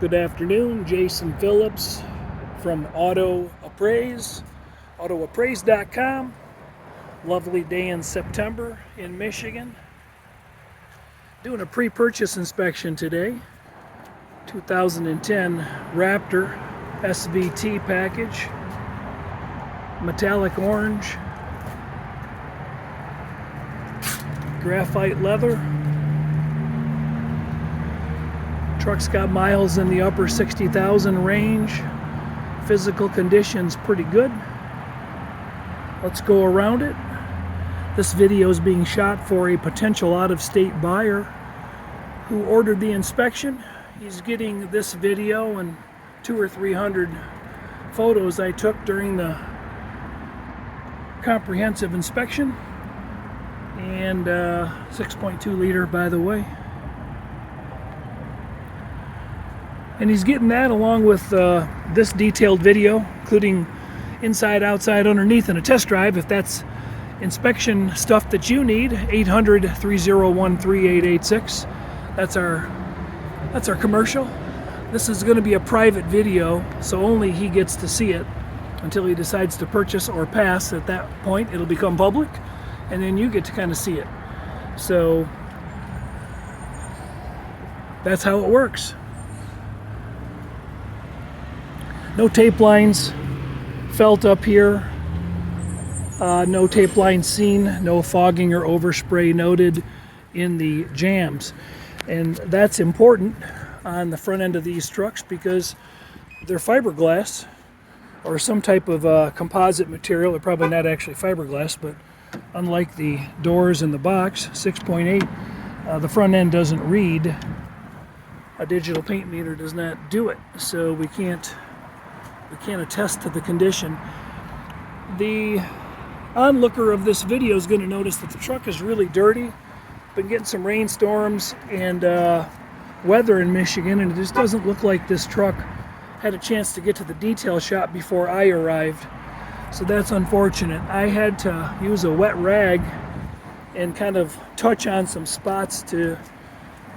Good afternoon, Jason Phillips from autoappraise.com. Lovely day in September in Michigan. Doing a pre-purchase inspection today. 2010 Raptor SVT package. Metallic orange. Graphite leather. Truck's got miles in the upper 60,000 range. Physical condition's pretty good. Let's go around it. This video is being shot for a potential out-of-state buyer who ordered the inspection. He's getting this video and 200 or 300 photos I took during the comprehensive inspection. And 6.2 liter, by the way. And he's getting that along with this detailed video, including inside, outside, underneath, and a test drive if that's inspection stuff that you need. 800-301-3886. That's our commercial. This is going to be a private video, so only he gets to see it until he decides to purchase or pass. At that point, it'll become public, and then you get to kind of see it. So that's how it works. No tape lines felt up here. No tape lines seen. No fogging or overspray noted in the jams. And that's important on the front end of these trucks because they're fiberglass or some type of composite material. They're probably not actually fiberglass, but unlike the doors in the box, 6.8, the front end doesn't read. A digital paint meter does not do it, so we can't attest to the condition. The onlooker of this video is going to notice that the truck is really dirty. Been getting some rainstorms and weather in Michigan, and it just doesn't look like this truck had a chance to get to the detail shop before I arrived. So that's unfortunate. I had to use a wet rag and kind of touch on some spots to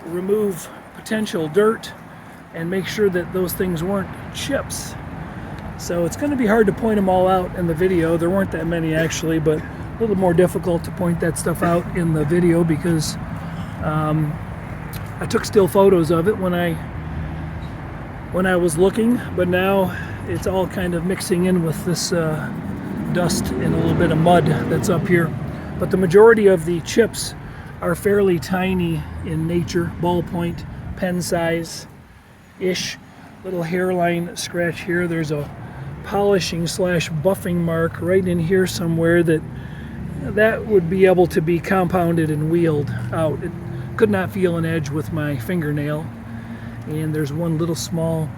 remove potential dirt and make sure that those things weren't chips. So it's going to be hard to point them all out in the video. There weren't that many actually, but a little more difficult to point that stuff out in the video because I took still photos of it when I was looking, but now it's all kind of mixing in with this dust and a little bit of mud that's up here. But the majority of the chips are fairly tiny in nature, ballpoint, pen size-ish. Little hairline scratch here. There's a polishing / buffing mark right in here somewhere that would be able to be compounded and wheeled out. It could not feel an edge with my fingernail. And there's one little small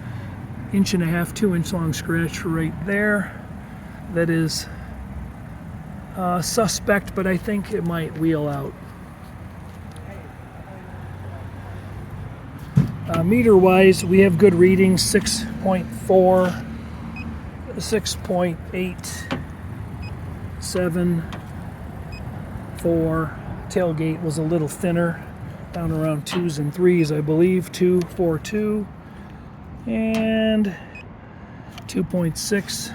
1.5 to 2 inch long scratch right there that is suspect, but I think it might wheel out. Meter wise, we have good readings, 6.4, 6.8, 7, 4. Tailgate was a little thinner, down around 2s and 3s, I believe. 2, 4, 2, and 2.6.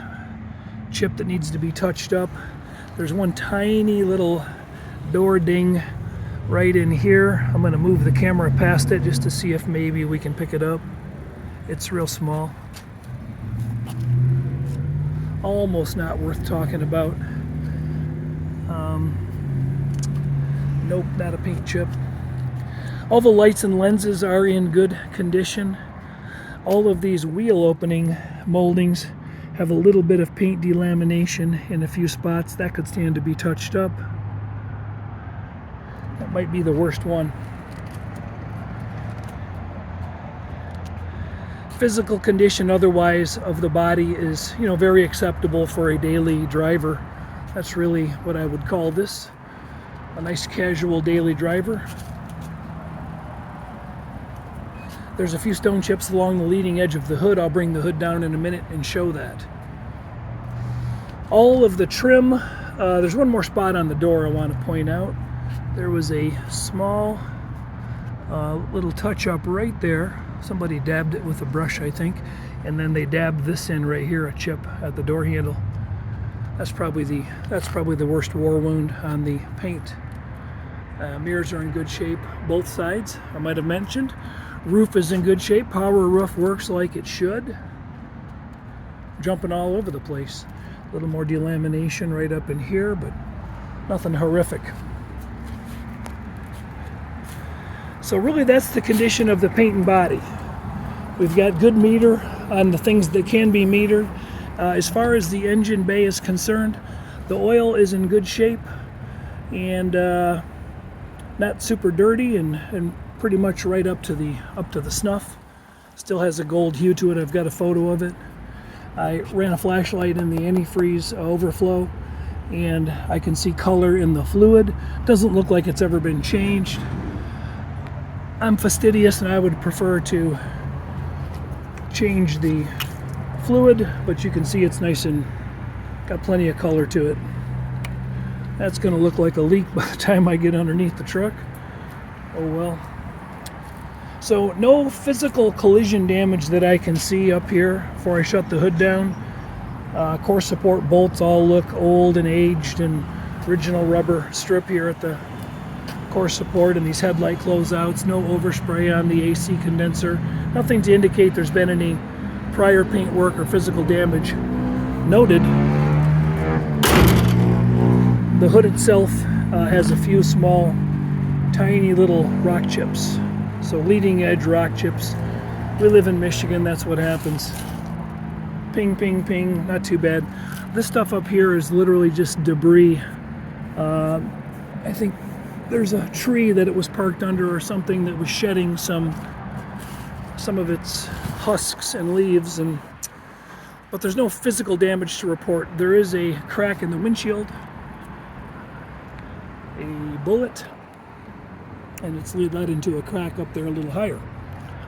Chip that needs to be touched up. There's one tiny little door ding right in here. I'm going to move the camera past it just to see if maybe we can pick it up. It's real small. Almost not worth talking about. Nope, not a paint chip. All the lights and lenses are in good condition. All of these wheel opening moldings have a little bit of paint delamination in a few spots. That could stand to be touched up. That might be the worst one. Physical condition otherwise of the body is, very acceptable for a daily driver. That's really what I would call this. A nice casual daily driver. There's a few stone chips along the leading edge of the hood. I'll bring the hood down in a minute and show that. All of the trim, there's one more spot on the door I want to point out. There was a small little touch up right there Somebody dabbed it with a brush, I think, and then they dabbed this in right here, a chip at the door handle. That's probably the worst war wound on the paint. Mirrors are in good shape, both sides. I might have mentioned. Roof is in good shape. Power roof works like it should. Jumping all over the place. A little more delamination right up in here, but nothing horrific. So really that's the condition of the paint and body. We've got good meter on the things that can be metered. As far as the engine bay is concerned, the oil is in good shape and not super dirty and pretty much right up to the snuff. Still has a gold hue to it. I've got a photo of it. I ran a flashlight in the antifreeze overflow and I can see color in the fluid. Doesn't look like it's ever been changed. I'm fastidious and I would prefer to change the fluid, but you can see it's nice and got plenty of color to it. That's going to look like a leak by the time I get underneath the truck. Oh well. So no physical collision damage that I can see up here before I shut the hood down. Core support bolts all look old and aged, and original rubber strip here at the core support, and these headlight closeouts. No overspray on the AC condenser. Nothing to indicate there's been any prior paint work or physical damage noted. The hood itself has a few small, tiny little rock chips. So leading edge rock chips. We live in Michigan, that's what happens. Ping, ping, ping, not too bad. This stuff up here is literally just debris. I think there's a tree that it was parked under or something that was shedding some of its husks and leaves, but there's no physical damage to report. There is a crack in the windshield, a bullet, and it's led into a crack up there a little higher.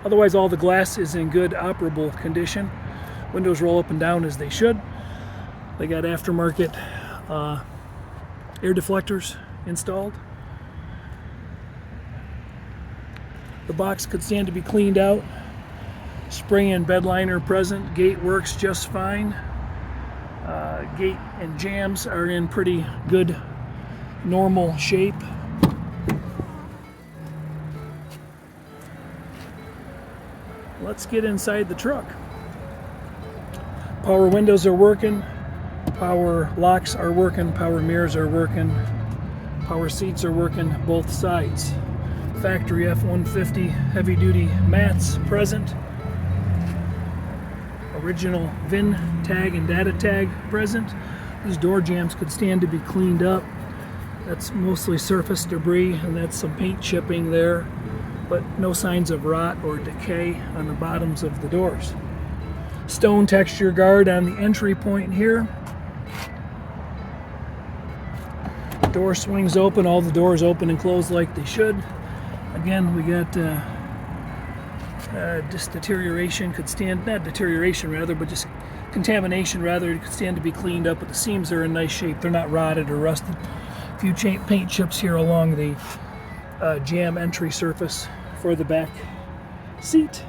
Otherwise, all the glass is in good operable condition. Windows roll up and down as they should. They got aftermarket air deflectors installed. The box could stand to be cleaned out. Spring and bed liner present. Gate works just fine. Gate and jams are in pretty good normal shape. Let's get inside the truck. Power windows are working. Power locks are working. Power mirrors are working. Power seats are working both sides. Factory F150 heavy duty mats present. Original VIN tag and data tag present. These door jambs could stand to be cleaned up. That's mostly surface debris, and that's some paint chipping there, but no signs of rot or decay on the bottoms of the doors. Stone texture guard on the entry point here. Door swings open, all the doors open and close like they should. Again, we got just deterioration could stand, not deterioration rather, but just contamination rather, it could stand to be cleaned up, but the seams are in nice shape. They're not rotted or rusted. A few paint chips here along the jam entry surface for the back seat.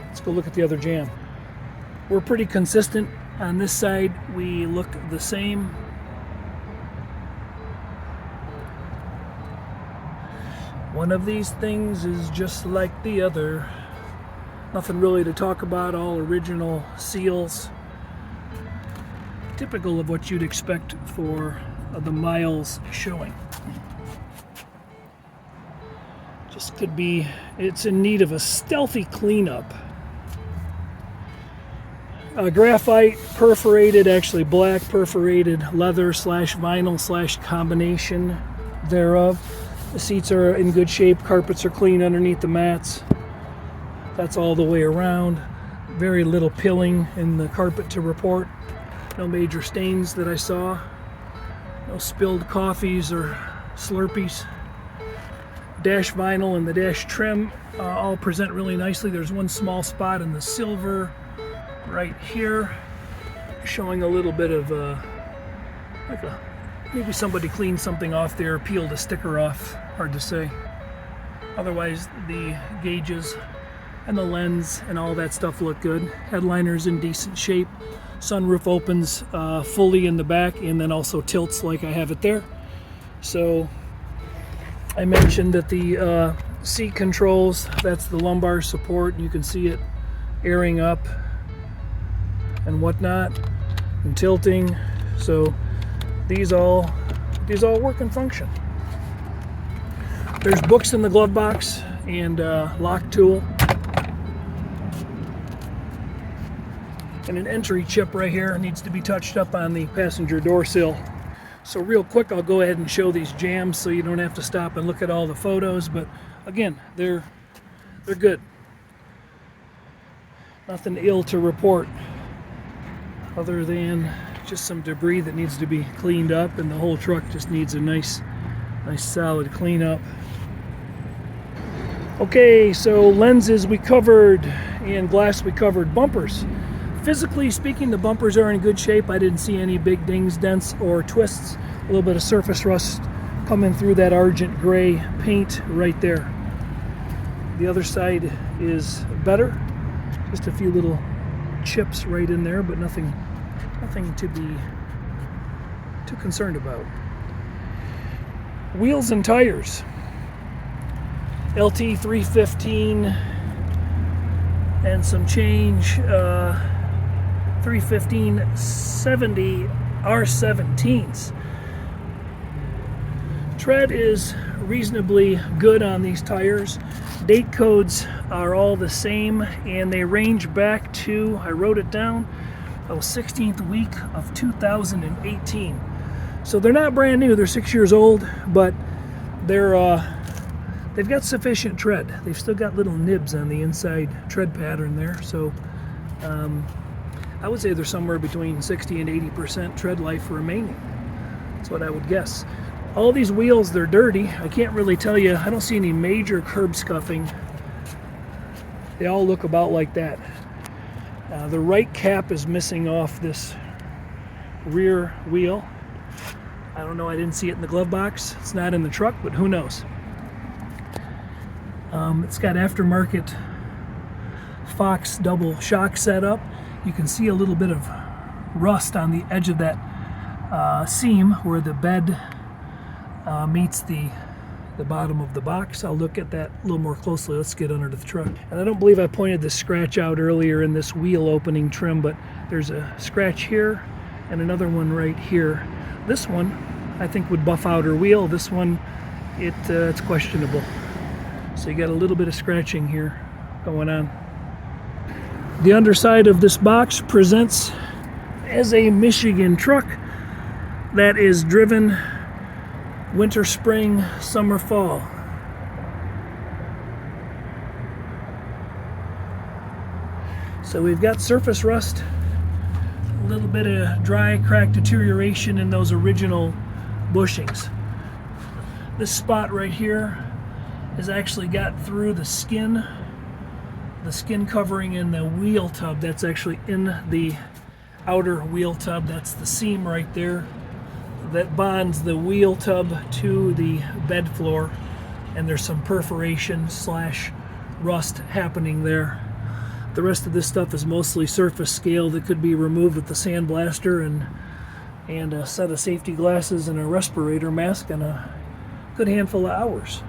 Let's go look at the other jam. We're pretty consistent on this side. We look the same. One of these things is just like the other. Nothing really to talk about, all original seals. Typical of what you'd expect for the miles showing. Just could be, it's in need of a stealthy cleanup. Graphite, perforated, actually black perforated leather / vinyl / combination thereof. The seats are in good shape, carpets are clean underneath the mats. That's all the way around. Very little pilling in the carpet to report. No major stains that I saw. No spilled coffees or Slurpees. Dash vinyl and the dash trim all present really nicely. There's one small spot in the silver right here, showing a little bit of maybe somebody cleaned something off there, peeled a sticker off, hard to say. Otherwise, the gauges and the lens and all that stuff look good. Headliner's in decent shape. Sunroof opens fully in the back and then also tilts like I have it there. So I mentioned that the seat controls, that's the lumbar support, and you can see it airing up and whatnot and tilting. So these all work and function. There's books in the glove box and lock tool. And an entry chip right here needs to be touched up on the passenger door sill. So real quick, I'll go ahead and show these jams so you don't have to stop and look at all the photos, but again, they're good. Nothing ill to report other than just some debris that needs to be cleaned up, and the whole truck just needs a nice solid cleanup. Okay, so lenses we covered and glass we covered. Bumpers. Physically speaking, the bumpers are in good shape. I didn't see any big dings, dents, or twists. A little bit of surface rust coming through that argent gray paint right there. The other side is better. Just a few little chips right in there, but nothing to be too concerned about. Wheels and tires. LT 315 and some change. 315/70 R17s. Tread is reasonably good on these tires. Date codes are all the same, and they range back to, I wrote it down, 16th week of 2018. So they're not brand new, they're 6 years old, but they've got sufficient tread. They've still got little nibs on the inside tread pattern there, so I would say they're somewhere between 60 and 80% tread life remaining. That's what I would guess. All these wheels, they're dirty. I can't really tell you. I don't see any major curb scuffing. They all look about like that. The right cap is missing off this rear wheel. I don't know. I didn't see it in the glove box. It's not in the truck, but who knows? It's got aftermarket Fox double shock setup. You can see a little bit of rust on the edge of that seam where the bed meets the bottom of the box. I'll look at that a little more closely. Let's get under the truck. And I don't believe I pointed this scratch out earlier in this wheel opening trim, but there's a scratch here and another one right here. This one I think would buff out her wheel. This one, it's questionable. So you got a little bit of scratching here going on. The underside of this box presents as a Michigan truck that is driven winter, spring, summer, fall. So we've got surface rust, a little bit of dry crack deterioration in those original bushings. This spot right here has actually got through the skin covering in the wheel tub. That's actually in the outer wheel tub. That's the seam right there that bonds the wheel tub to the bed floor, and there's some perforation / rust happening there. The rest of this stuff is mostly surface scale that could be removed with the sandblaster and a set of safety glasses and a respirator mask and a good handful of hours.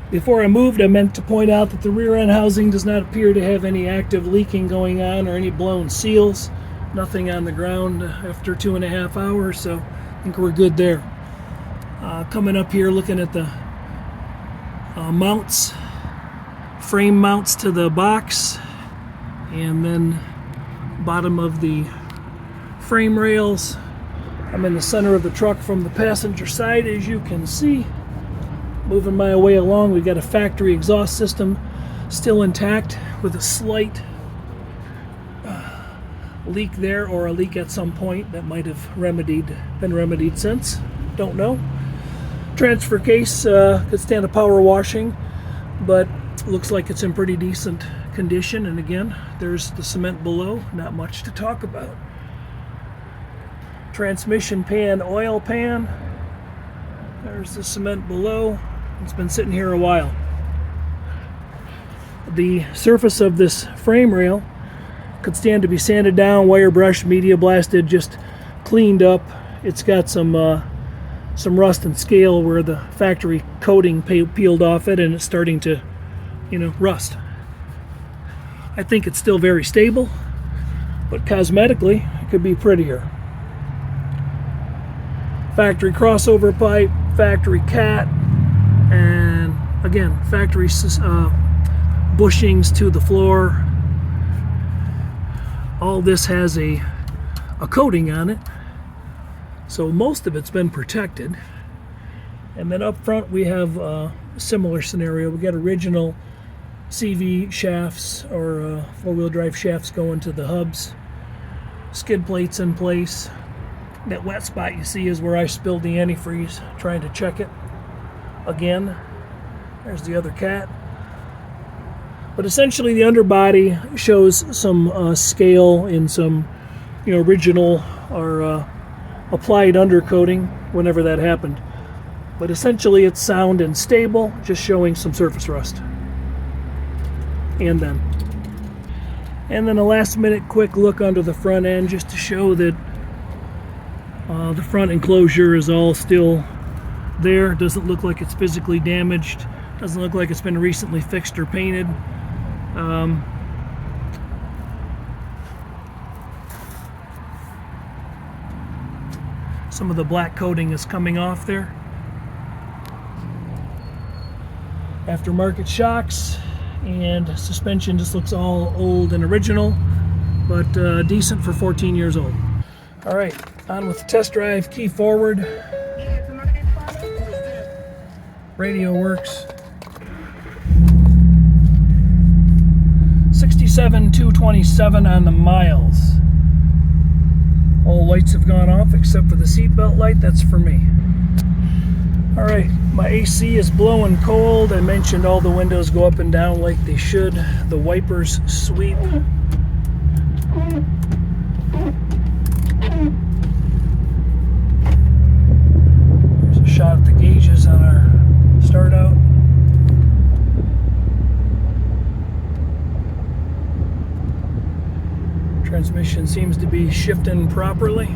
Before I moved, I meant to point out that the rear end housing does not appear to have any active leaking going on or any blown seals. Nothing on the ground after 2.5 hours, so I think we're good there. Coming up here, looking at the mounts, frame mounts to the box, and then bottom of the frame rails. I'm in the center of the truck from the passenger side, as you can see. Moving my way along, we've got a factory exhaust system still intact with a slight leak there, or a leak at some point that might have been remedied since. Don't know. Transfer case could stand a power washing, but looks like it's in pretty decent condition. And again, there's the cement below. Not much to talk about. Transmission pan, oil pan. There's the cement below. It's been sitting here a while. The surface of this frame rail could stand to be sanded down, wire brushed, media blasted, just cleaned up. It's got some rust and scale where the factory coating peeled off it, and it's starting to, rust. I think it's still very stable, but cosmetically it could be prettier. Factory crossover pipe, factory cat, and again, factory bushings to the floor. All this has a coating on it, so most of it's been protected. And then up front we have a similar scenario. We got original CV shafts or four-wheel drive shafts going to the hubs, skid plates in place. That wet spot you see is where I spilled the antifreeze trying to check it again. There's the other cat. But essentially the underbody shows some scale and some original or applied undercoating whenever that happened. But essentially it's sound and stable, just showing some surface rust. And then a last minute quick look under the front end just to show that the front enclosure is all still there. Doesn't look like it's physically damaged. Doesn't look like it's been recently fixed or painted. Some of the black coating is coming off there. Aftermarket shocks, and suspension just looks all old and original, but decent for 14 years old. All right, on with the test drive. Key forward. Radio works. 67,227 on the miles. All lights have gone off except for the seatbelt light. That's for me. All right, my AC is blowing cold. I mentioned all the windows go up and down like they should. The wipers sweep. There's a shot at the gauges on our start out. Transmission seems to be shifting properly.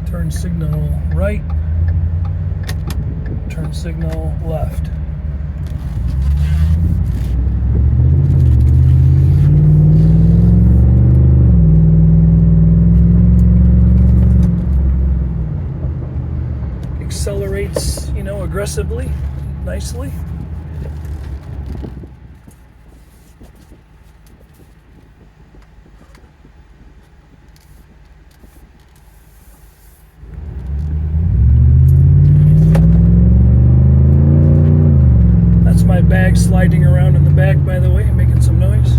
Turn signal right, turn signal left. Accelerates, aggressively, nicely. That's my bag sliding around in the back, by the way, making some noise.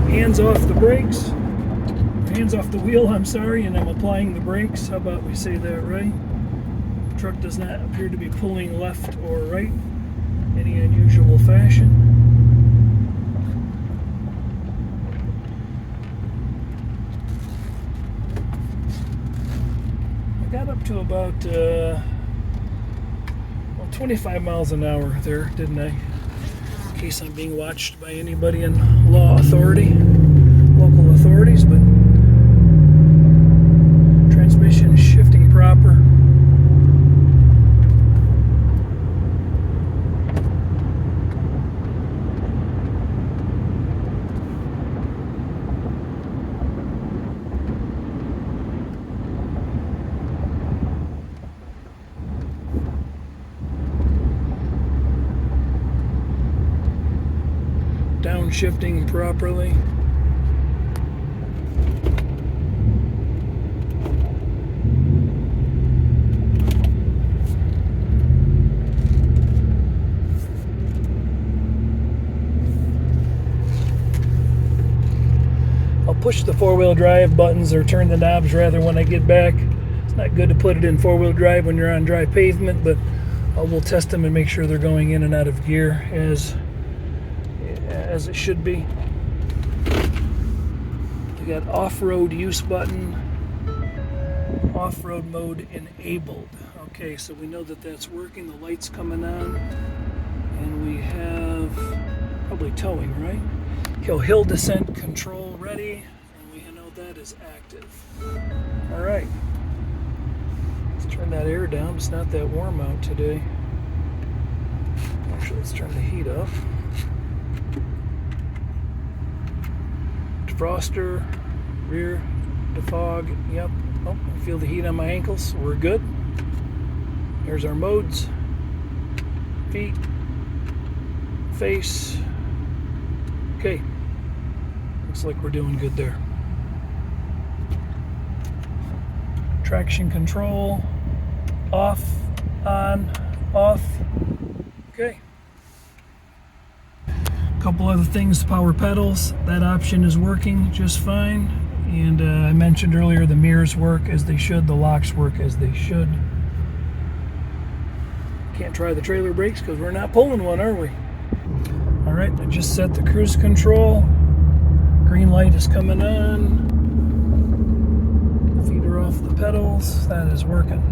Hands off the brakes, hands off the wheel, I'm sorry, and I'm applying the brakes. How about we say that right? The truck does not appear to be pulling left or right in any unusual fashion. I got up to about 25 miles an hour there, didn't I? In case I'm being watched by anybody in law authority, local authorities, but transmission shifting proper. Downshifting properly. push the four-wheel drive buttons or turn the knobs rather when I get back. It's not good to put it in four-wheel drive when you're on dry pavement, but we'll test them and make sure they're going in and out of gear as it should be. We got off-road use button, off-road mode enabled. Okay, so we know that that's working. The light's coming on, and we have probably towing, right? Hill descent control ready, and we know that is active. All right, let's turn that air down. It's not that warm out today. Actually, let's turn the heat up. Defroster, rear defog. Yep. Oh, I feel the heat on my ankles. We're good. Here's our modes. Feet, face. Okay. Looks like we're doing good there. Traction control, off, on, off. Okay. A couple other things, power pedals. That option is working just fine. And I mentioned earlier the mirrors work as they should, the locks work as they should. Can't try the trailer brakes because we're not pulling one, are we? All right, I just set the cruise control. Green light is coming on. Feet are off the pedals. That is working.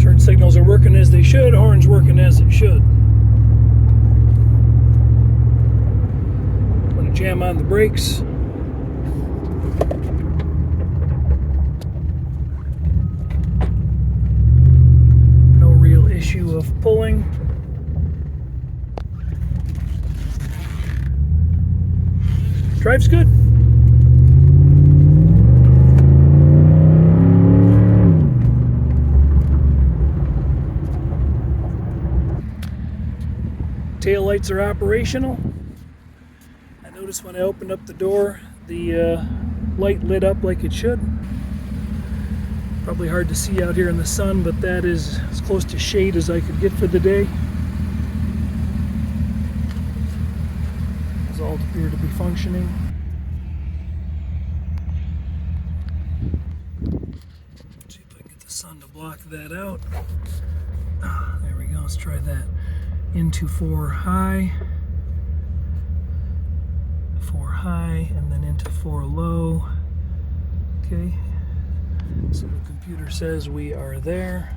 Turn signals are working as they should. Horns working as it should. Jam on the brakes. No real issue of pulling. Drives good. Tail lights are operational. Notice when I opened up the door, the light lit up like it should. Probably hard to see out here in the sun, but that is as close to shade as I could get for the day. Those all appear to be functioning. See if I can get the sun to block that out. There we go, let's try that. Into 4 high. 4 high and then into 4 low. Okay, so the computer says we are there.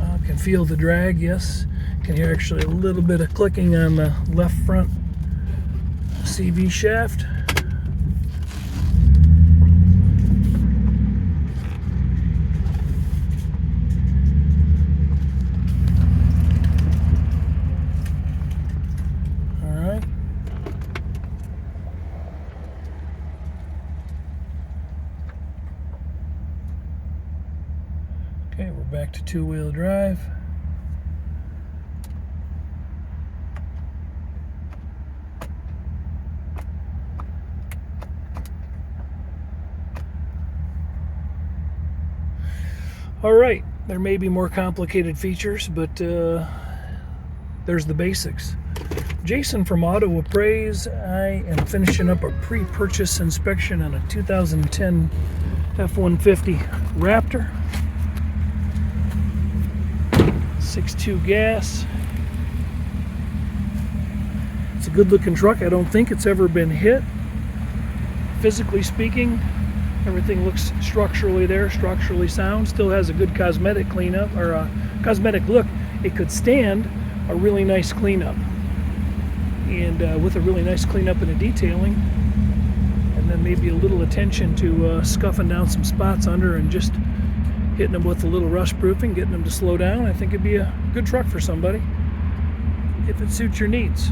I can feel the drag, yes. Can hear actually a little bit of clicking on the left front CV shaft. All right. Okay, we're back to two-wheel drive. All right, there may be more complicated features, but there's the basics. Jason from Auto Appraise. I am finishing up a pre-purchase inspection on a 2010 F150 Raptor. 6.2 gas. It's a good looking truck. I don't think it's ever been hit. Physically speaking, everything looks structurally there, structurally sound. Still has a good cosmetic cleanup, or a cosmetic look. It could stand a really nice cleanup. And with a really nice cleanup and a detailing, and then maybe a little attention to scuffing down some spots under and just hitting them with a little rust proofing, getting them to slow down, I think it'd be a good truck for somebody if it suits your needs.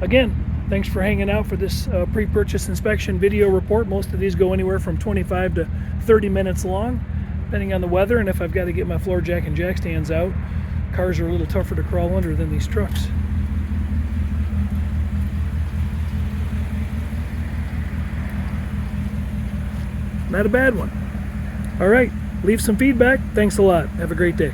Again, Thanks for hanging out for this pre-purchase inspection video report. Most of these go anywhere from 25 to 30 minutes long, depending on the weather and if I've got to get my floor jack and jack stands out. Cars are a little tougher to crawl under than these trucks. Not a bad one. All right, leave some feedback. Thanks a lot. Have a great day.